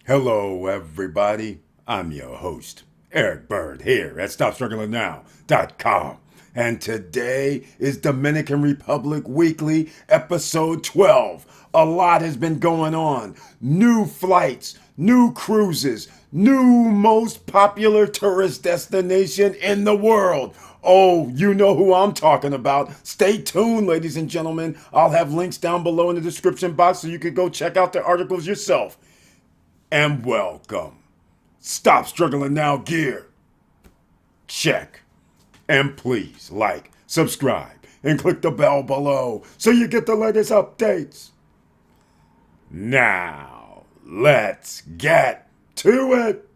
Hello, everybody. I'm your host, Eric Bird, here at StopStrugglingNow.com. And today is Dominican Republic Weekly, episode 12. A lot has been going on. New flights, new cruises, new most popular tourist destination in the world. Oh, you know who I'm talking about. Stay tuned, ladies and gentlemen. I'll have links down below in the description box so you can go check out the articles yourself. And welcome. Stop struggling now gear. Check. And please like, subscribe, and click the bell below so you get the latest updates. Now, let's get to it.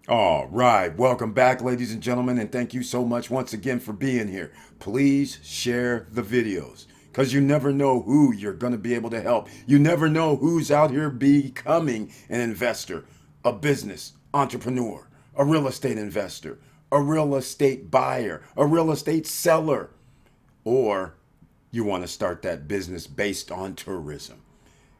All right, welcome back, ladies and gentlemen, and thank you so much once again for being here. Please share the videos because you never know who you're going to be able to help. You never know who's out here becoming an investor, a business entrepreneur, a real estate investor, a real estate buyer, a real estate seller, or you want to start that business based on tourism.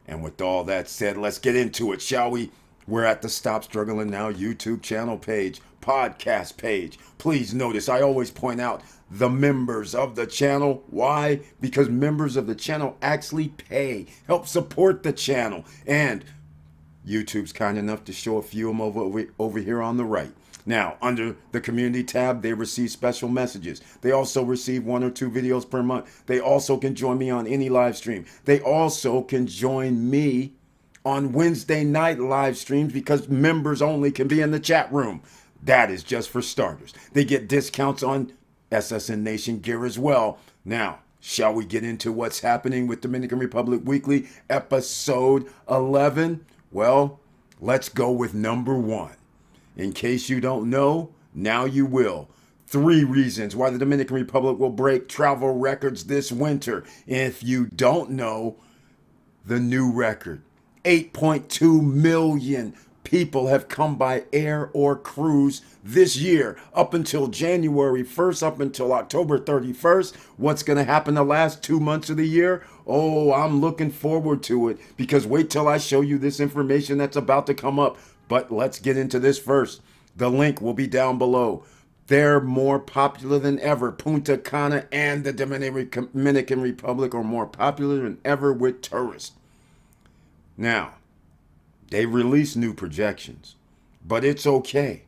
And with all that said, let's get into it, shall we? We're at the Stop Struggling Now YouTube channel page, podcast page. Please notice I always point out the members of the channel. Why? Because members of the channel actually pay, help support the channel. And YouTube's kind enough to show a few of them over here on the right. Now, under the community tab, they receive special messages. They also receive 1 or 2 videos per month. They also can join me on any live stream. They also can join me on Wednesday night live streams because members only can be in the chat room. That is just for starters. They get discounts on SSN Nation gear as well. Now, shall we get into what's happening with Dominican Republic Weekly, episode 11? Well, let's go with number 1. In case you don't know, now you will. 3 reasons why the Dominican Republic will break travel records this winter. If you don't know, the new record. 8.2 million people have come by air or cruise this year up until January 1st, up until October 31st. What's going to happen the last 2 months of the year? Oh, I'm looking forward to it because wait till I show you this information that's about to come up. But let's get into this first. The link will be down below. They're more popular than ever. Punta, Cana, and the Dominican Republic are more popular than ever with tourists. Now, they released new projections, but it's okay.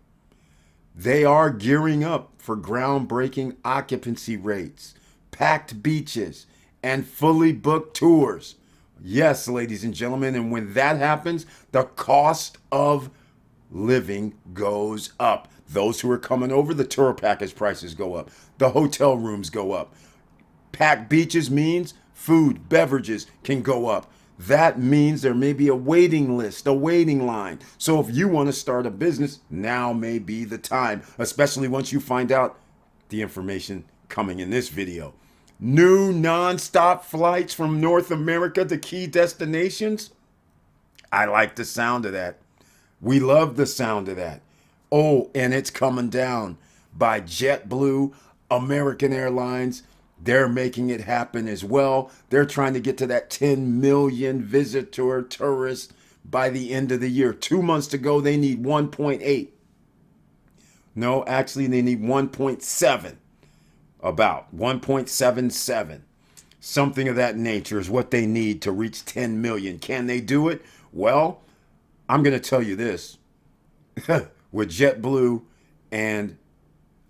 They are gearing up for groundbreaking occupancy rates, packed beaches, and fully booked tours. Yes, ladies and gentlemen, and when that happens, the cost of living goes up. Those who are coming over, the tour package prices go up. The hotel rooms go up. Packed beaches means food, beverages can go up. That means there may be a waiting list, a waiting line. So if you want to start a business, now may be the time, especially once you find out the information coming in this video. New non-stop flights from North America to key destinations. I like the sound of that. We love the sound of that. Oh, and it's coming down by JetBlue, American Airlines. They're making it happen as well. They're trying to get to that 10 million visitor tourists by the end of the year. 2 months to go, they need 1.8. No, actually, they need 1.7. About 1.77. Something of that nature is what they need to reach 10 million. Can they do it? Well, I'm going to tell you this. With JetBlue and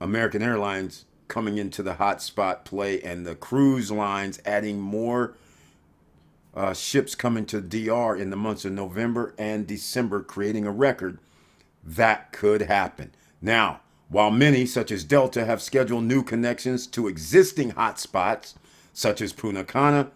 American Airlines coming into the hotspot play and the cruise lines adding more ships coming to DR in the months of November and December, creating a record, that could happen. Now, while many, such as Delta, have scheduled new connections to existing hotspots, such as Punta Cana,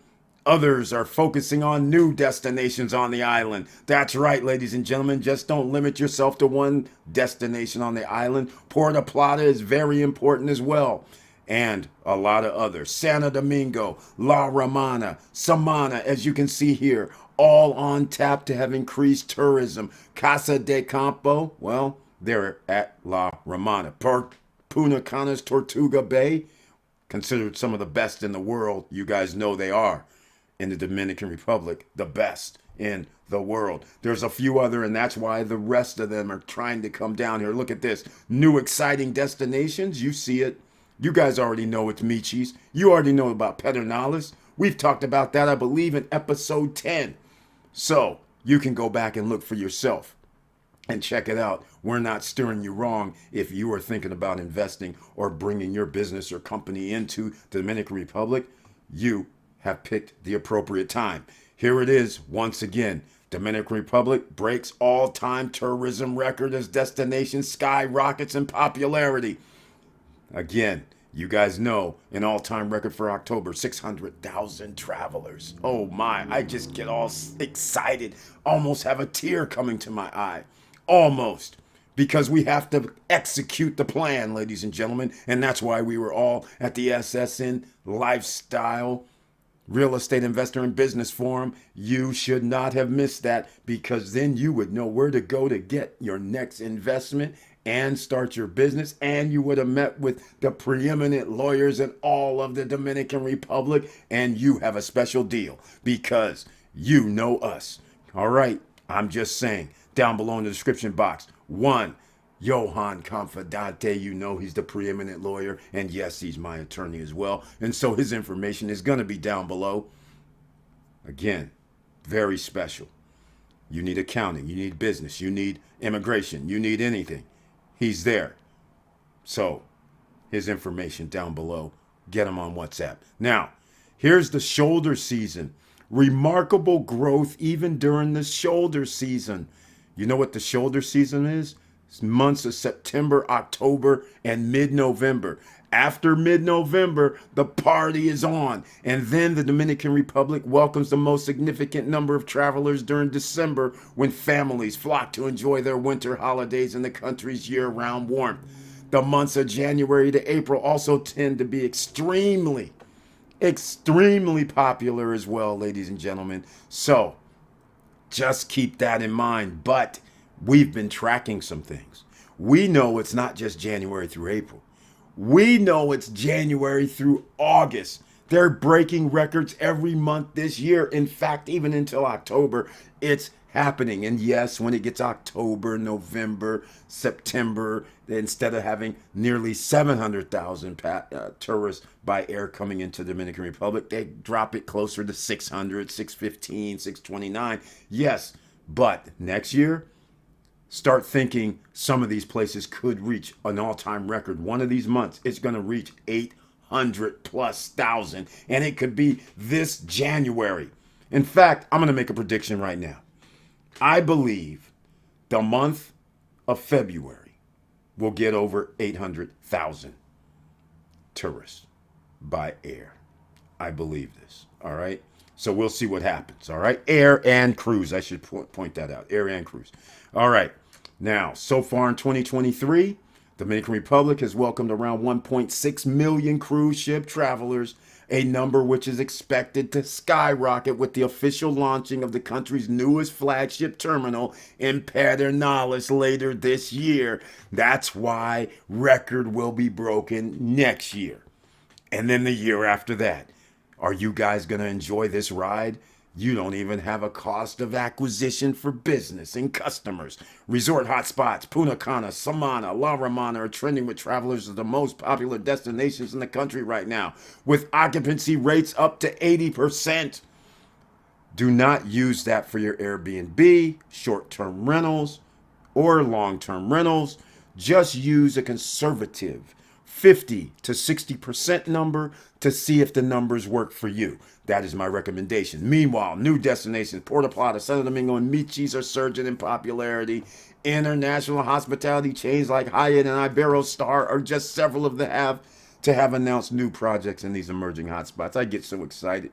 Others are focusing on new destinations on the island. That's right, ladies and gentlemen. Just don't limit yourself to one destination on the island. Puerto Plata is very important as well. And a lot of others. Santo Domingo, La Romana, Samana, as you can see here, all on tap to have increased tourism. Casa de Campo, well, they're at La Romana. Punta Cana's Tortuga Bay, considered some of the best in the world. You guys know they are in the Dominican Republic, the best in the world. There's a few other, and that's why the rest of them are trying to come down here. Look at this. New exciting destinations. You see it. You guys already know it's Michi's. You already know about Pedernales. We've talked about that, I believe, in episode 10. So you can go back and look for yourself and check it out. We're not steering you wrong if you are thinking about investing or bringing your business or company into the Dominican Republic. You have picked the appropriate time. Here it is once again. Dominican Republic breaks all-time tourism record as destination skyrockets in popularity. Again, you guys know an all-time record for October, 600,000 travelers. Oh my, I just get all excited. Almost have a tear coming to my eye. Almost. Because we have to execute the plan, ladies and gentlemen. And that's why we were all at the SSN Lifestyle Real Estate Investor and Business Forum. You should not have missed that, because then you would know where to go to get your next investment and start your business. And you would have met with the preeminent lawyers in all of the Dominican Republic. And you have a special deal because you know us. All right. I'm just saying, down below in the description box, one, Johan Confidante, you know he's the preeminent lawyer, and yes, he's my attorney as well, and so his information is going to be down below. Again, very special. You need accounting, you need business, you need immigration, you need anything, he's there. So his information down below. Get him on WhatsApp. Now, here's the shoulder season. Remarkable growth even during the shoulder season. You know what the shoulder season is? It's months of September, October, and mid-November. After mid-November, the party is on. And then the Dominican Republic welcomes the most significant number of travelers during December, when families flock to enjoy their winter holidays in the country's year-round warmth. The months of January to April also tend to be extremely popular as well, ladies and gentlemen. So just keep that in mind. But we've been tracking some things. We know it's not just January through April. We know it's January through August. They're breaking records every month this year. In fact, even until October, it's happening. And yes, when it gets October, November, September, instead of having nearly 700,000 tourists by air coming into the Dominican Republic, they drop it closer to 600, 615, 629. Yes, but next year, start thinking some of these places could reach an all-time record. One of these months, it's going to reach 800,000+, and it could be this January. In fact, I'm going to make a prediction right now. I believe the month of February will get over 800,000 tourists by air. I believe this. All right. So we'll see what happens. All right. Air and cruise. I should point that out. Air and cruise. All right. Now, so far in 2023, the Dominican Republic has welcomed around 1.6 million cruise ship travelers, a number which is expected to skyrocket with the official launching of the country's newest flagship terminal in Pedernales later this year. That's why record will be broken next year. And then the year after that. Are you guys going to enjoy this ride? You don't even have a cost of acquisition for business and customers. Resort hotspots, Punta Cana, Samana, La Romana are trending with travelers as the most popular destinations in the country right now, with occupancy rates up to 80%. Do not use that for your Airbnb, short-term rentals, or long-term rentals. Just use a conservative 50 to 60% number to see if the numbers work for you. That is my recommendation. Meanwhile, new destinations, Puerto Plata, Santo Domingo, and Michi's are surging in popularity. International hospitality chains like Hyatt and Iberostar are just several of the have announced new projects in these emerging hotspots. I get so excited.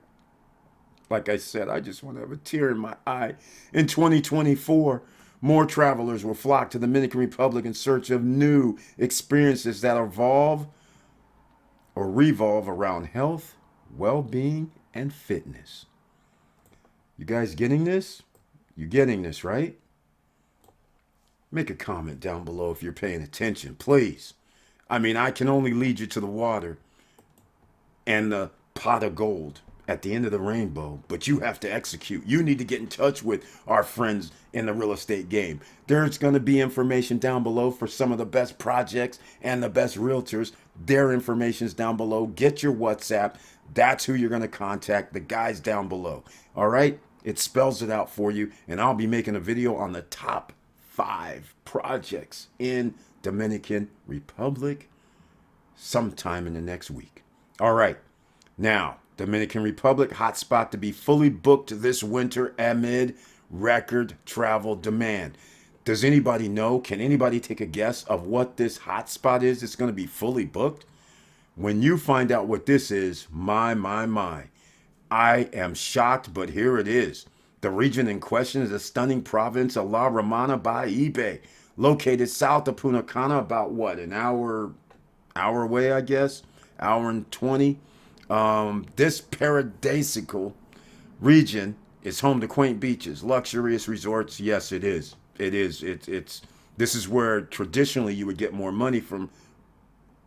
Like I said, I just want to have a tear in my eye. In 2024, more travelers will flock to the Dominican Republic in search of new experiences that evolve or revolve around health, well being, and fitness. You guys getting this? You getting this, right? Make a comment down below if you're paying attention, please. I mean, I can only lead you to the water and the pot of gold at the end of the rainbow, but you have to execute. You need to get in touch with our friends in the real estate game. There's going to be information down below for some of the best projects and the best realtors. Their information's down below. Get your WhatsApp. That's who you're going to contact. The guys down below. All right? It spells it out for you, and I'll be making a video on the top 5 projects in Dominican Republic sometime in the next week. All right. Now, Dominican Republic, hotspot to be fully booked this winter amid record travel demand. Does anybody know? Can anybody take a guess of what this hotspot is? It's going to be fully booked. When you find out what this is, my. I am shocked, but here it is. The region in question is a stunning province of La Romana, Bayahibe, located south of Punta Cana, about what, an hour away, I guess, hour and 20. This paradisical region is home to quaint beaches, luxurious resorts. Yes, it is. It is. It's. This is where traditionally you would get more money from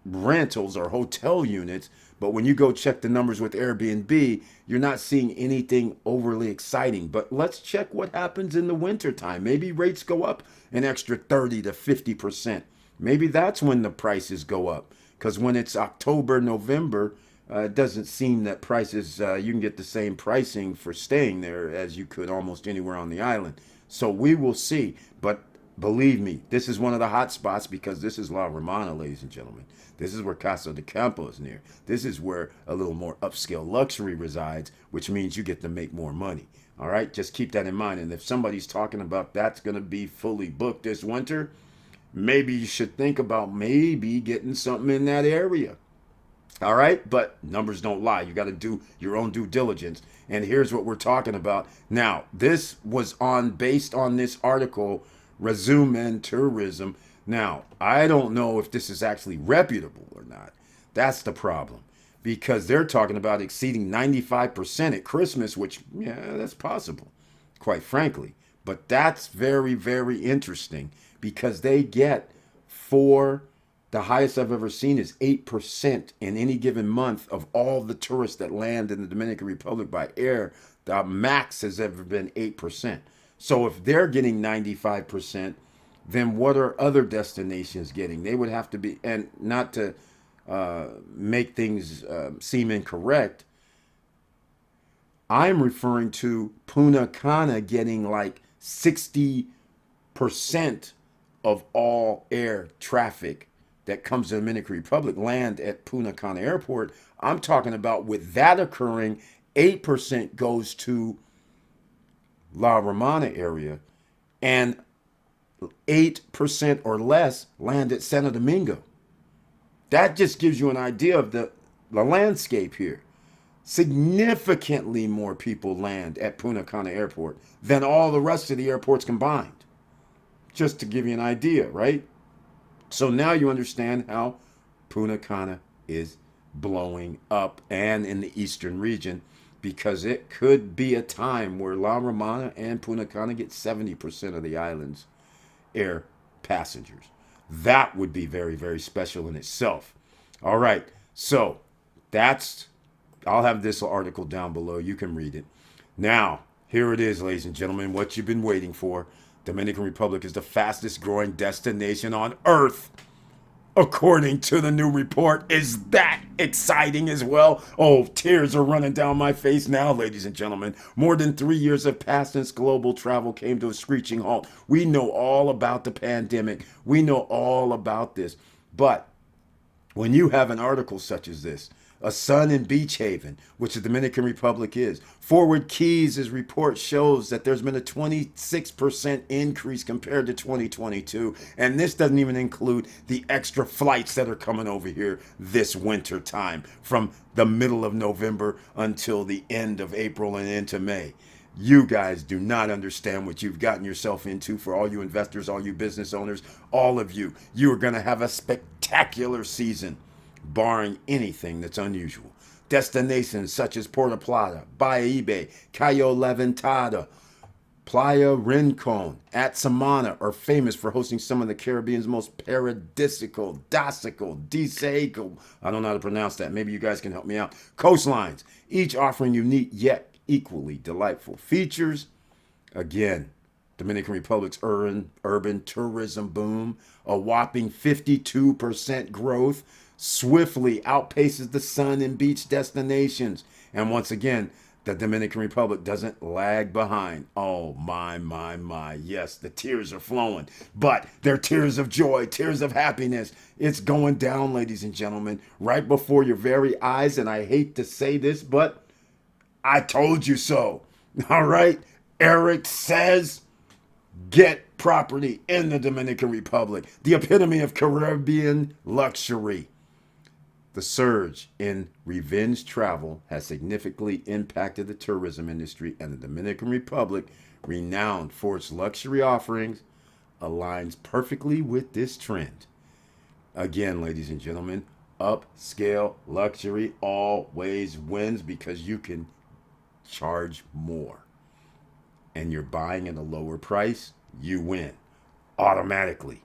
rentals or hotel units, but when you go check the numbers with Airbnb, you're not seeing anything overly exciting. But let's check what happens in the wintertime. Maybe rates go up an extra 30 to 50%. Maybe that's when the prices go up, because when it's October, November, it doesn't seem that prices, you can get the same pricing for staying there as you could almost anywhere on the island. So we will see. But believe me, this is one of the hot spots because this is La Romana, ladies and gentlemen. This is where Casa de Campo is near. This is where a little more upscale luxury resides, which means you get to make more money. All right, just keep that in mind. And if somebody's talking about that's going to be fully booked this winter, maybe you should think about maybe getting something in that area. All right, but numbers don't lie. You got to do your own due diligence. And here's what we're talking about. Now, this was based on this article, Resume and Tourism. Now, I don't know if this is actually reputable or not. That's the problem, because they're talking about exceeding 95% at Christmas, which, yeah, that's possible, quite frankly. But that's very, very interesting because they get the highest I've ever seen is 8% in any given month of all the tourists that land in the Dominican Republic by air. The max has ever been 8%. So if they're getting 95%, then what are other destinations getting? They would have to be, and not to make things seem incorrect, I'm referring to Punta Cana getting like 60% of all air traffic that comes to the Dominican Republic land at Punta Cana Airport. I'm talking about, with that occurring, 8% goes to La Romana area, and 8% or less land at Santo Domingo. That just gives you an idea of the landscape here. Significantly more people land at Punta Cana Airport than all the rest of the airports combined. Just to give you an idea, right? So now you understand how Punta Cana is blowing up, and in the eastern region, because it could be a time where La Romana and Punta Cana get 70% of the island's air passengers. That would be very, very special in itself. All right, so I'll have this article down below. You can read it. Now, here it is, ladies and gentlemen, what you've been waiting for. Dominican Republic is the fastest growing destination on earth, according to the new report. Is that exciting as well? Oh, tears are running down my face now, ladies and gentlemen. More than 3 years have passed since global travel came to a screeching halt. We know all about the pandemic. We know all about this. But when you have an article such as this, a sun and beach haven, which the Dominican Republic is. Forward Keys' report shows that there's been a 26% increase compared to 2022. And this doesn't even include the extra flights that are coming over here this winter time from the middle of November until the end of April and into May. You guys do not understand what you've gotten yourself into. For all you investors, all you business owners, all of you, you are going to have a spectacular season, barring anything that's unusual. Destinations such as Puerto Plata, Bayahibe, Cayo Levantada, Playa Rincon, at Samana are famous for hosting some of the Caribbean's most paradisical, desaico, I don't know how to pronounce that. Maybe you guys can help me out. Coastlines, each offering unique yet equally delightful features. Again, Dominican Republic's urban tourism boom, a whopping 52% growth, swiftly outpaces the sun and beach destinations. And once again, the Dominican Republic doesn't lag behind. Oh, my. Yes, the tears are flowing, but they're tears of joy, tears of happiness. It's going down, ladies and gentlemen, right before your very eyes. And I hate to say this, but I told you so. All right. Eric says, get property in the Dominican Republic, the epitome of Caribbean luxury. The surge in revenge travel has significantly impacted the tourism industry, and the Dominican Republic, renowned for its luxury offerings, aligns perfectly with this trend. Again, ladies and gentlemen, upscale luxury always wins because you can charge more and you're buying at a lower price, you win automatically.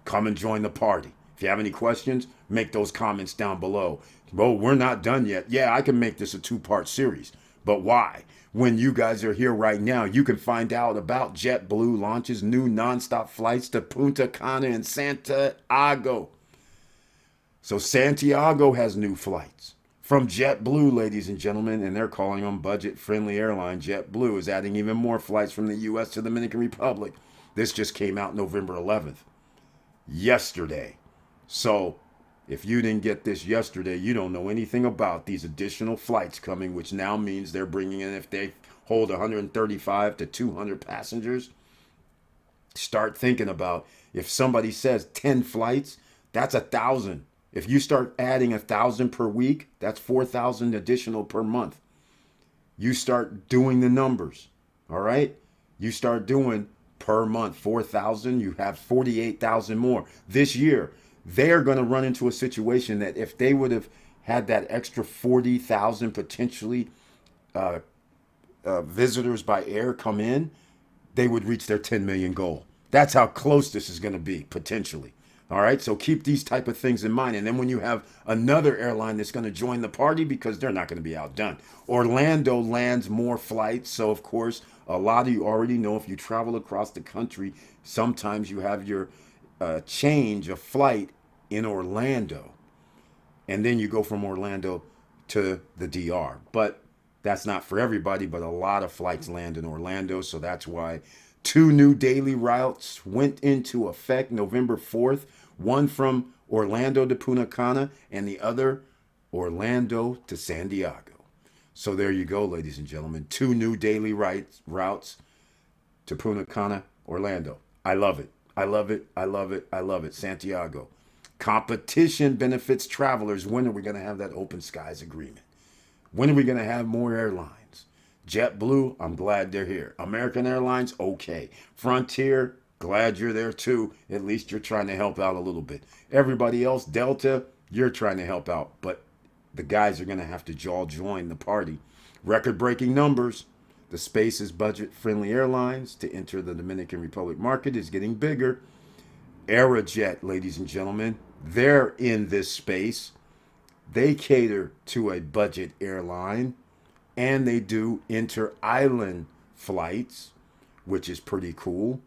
Come and join the party. If you have any questions, make those comments down below. Well, we're not done yet. Yeah, I can make this a two-part series, but why? When you guys are here right now, you can find out about JetBlue launches new nonstop flights to Punta, Cana, and Santiago. So Santiago has new flights from JetBlue, ladies and gentlemen, and they're calling them budget-friendly airline. JetBlue is adding even more flights from the U.S. to the Dominican Republic. This just came out November 11th, yesterday. So if you didn't get this yesterday, you don't know anything about these additional flights coming, which now means they're bringing in, if they hold 135 to 200 passengers, start thinking about, if somebody says 10 flights, that's 1,000. If you start adding 1,000 per week, that's 4,000 additional per month. You start doing the numbers, all right? You start doing per month 4,000, you have 48,000 more. This year, they're going to run into a situation that if they would have had that extra 40,000 potentially visitors by air come in, they would reach their 10 million goal. That's how close this is going to be, potentially. All right, so keep these type of things in mind. And then when you have another airline that's going to join the party, because they're not going to be outdone. Orlando lands more flights. So, of course, a lot of you already know, if you travel across the country, sometimes you have your change of flight in Orlando. And then you go from Orlando to the DR. But that's not for everybody, but a lot of flights land in Orlando. So that's why 2 new daily routes went into effect November 4th. One from Orlando to Punta Cana and the other Orlando to Santiago. So there you go, ladies and gentlemen. 2 new daily routes to Punta Cana, Orlando. I love it. I love it. I love it. I love it. Santiago. Competition benefits travelers. When are we going to have that open skies agreement? When are we going to have more airlines? JetBlue, I'm glad they're here. American Airlines, okay. Frontier, glad you're there too. At least you're trying to help out a little bit. Everybody else, Delta, you're trying to help out. But the guys are going to have to all join the party. Record-breaking numbers. The space is budget-friendly airlines to enter the Dominican Republic market is getting bigger. Aerojet, ladies and gentlemen, they're in this space. They cater to a budget airline, and they do inter-island flights, which is pretty cool.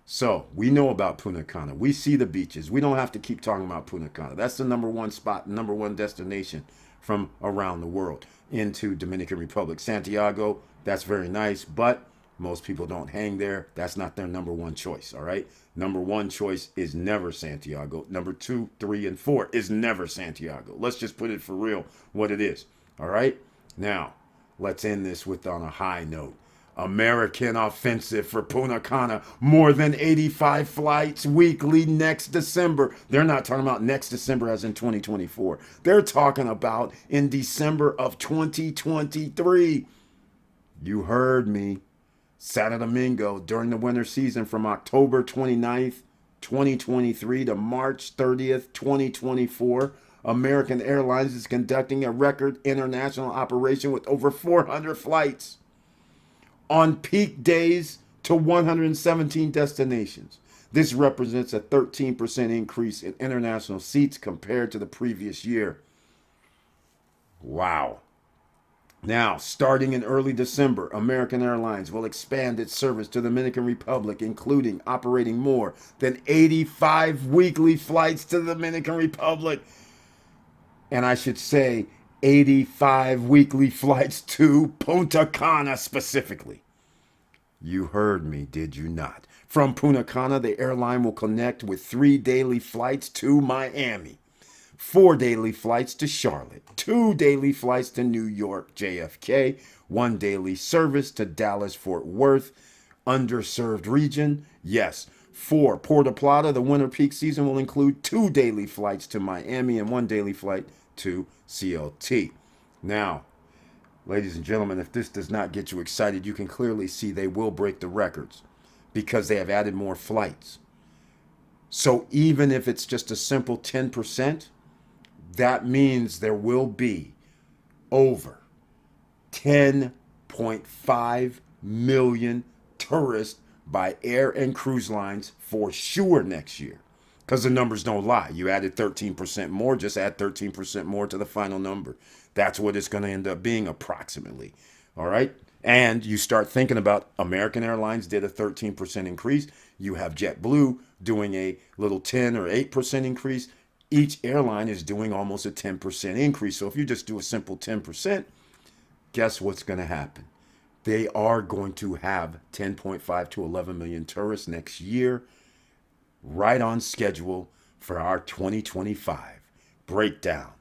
So we know about Punta Cana. We see the beaches. We don't have to keep talking about Punta Cana. That's the number one spot, number one destination from around the world into Dominican Republic. Santiago, that's very nice, but Most people don't hang there. That's not their number one choice, all right? Number one choice is never Santiago. Number 2, 3, and 4 is never Santiago. Let's just put it for real what it is, all right? Now, let's end this with on a high note. American offensive for Punta Cana. More than 85 flights weekly next December. They're not talking about next December as in 2024. They're talking about in December of 2023. You heard me. Santo Domingo during the winter season from October 29th, 2023 to March 30th, 2024. American Airlines is conducting a record international operation with over 400 flights on peak days to 117 destinations. This represents a 13% increase in international seats compared to the previous year. Wow. Now, starting in early December, American Airlines will expand its service to the Dominican Republic, including operating more than 85 weekly flights to the Dominican Republic. And I should say 85 weekly flights to Punta Cana specifically. You heard me, did you not? From Punta Cana, the airline will connect with 3 daily flights to Miami, 4 daily flights to Charlotte, 2 daily flights to New York, JFK, 1 daily service to Dallas, Fort Worth, underserved region. Yes, for Puerto Plata, the winter peak season will include 2 daily flights to Miami and 1 daily flight to CLT. Now, ladies and gentlemen, if this does not get you excited, you can clearly see they will break the records because they have added more flights. So even if it's just a simple 10%, that means there will be over 10.5 million tourists by air and cruise lines for sure next year. Because the numbers don't lie. You added 13% more, just add 13% more to the final number. That's what it's going to end up being approximately. All right? And you start thinking about American Airlines did a 13% increase. You have JetBlue doing a little 10 or 8% increase. Each airline is doing almost a 10% increase. So if you just do a simple 10%, guess what's going to happen? They are going to have 10.5 to 11 million tourists next year, right on schedule for our 2025 breakdown.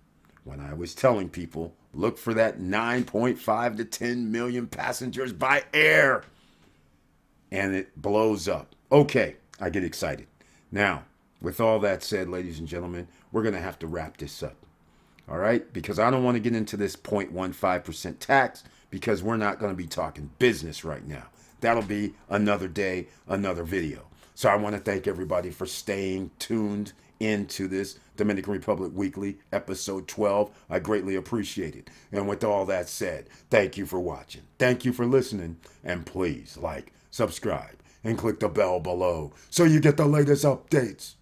When I was telling people, look for that 9.5 to 10 million passengers by air. And it blows up. Okay, I get excited. Now, with all that said, ladies and gentlemen, we're going to have to wrap this up. All right? Because I don't want to get into this 0.15% tax because we're not going to be talking business right now. That'll be another day, another video. So I want to thank everybody for staying tuned into this Dominican Republic Weekly, episode 12. I greatly appreciate it. And with all that said, thank you for watching. Thank you for listening. And please like, subscribe, and click the bell below so you get the latest updates.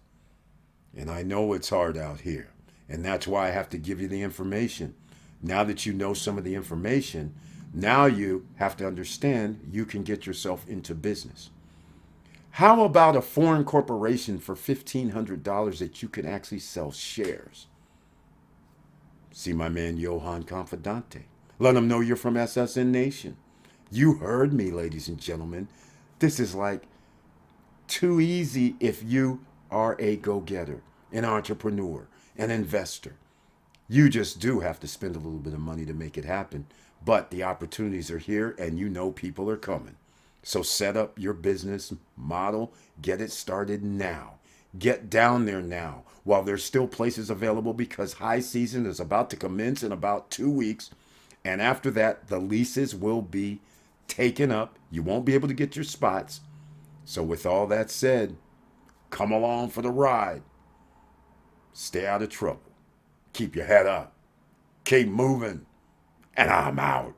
And I know it's hard out here. And that's why I have to give you the information. Now that you know some of the information, now you have to understand you can get yourself into business. How about a foreign corporation for $1,500 that you can actually sell shares? See my man Johan Confidante. Let him know you're from SSN Nation. You heard me, ladies and gentlemen. This is like too easy if you are a go-getter, an entrepreneur, an investor. You just do have to spend a little bit of money to make it happen. But the opportunities are here and you know people are coming. So set up your business model, get it started now. Get down there now while there's still places available because high season is about to commence in about 2 weeks. And after that, the leases will be taken up. You won't be able to get your spots. So with all that said, come along for the ride. Stay out of trouble. Keep your head up. Keep moving. And I'm out.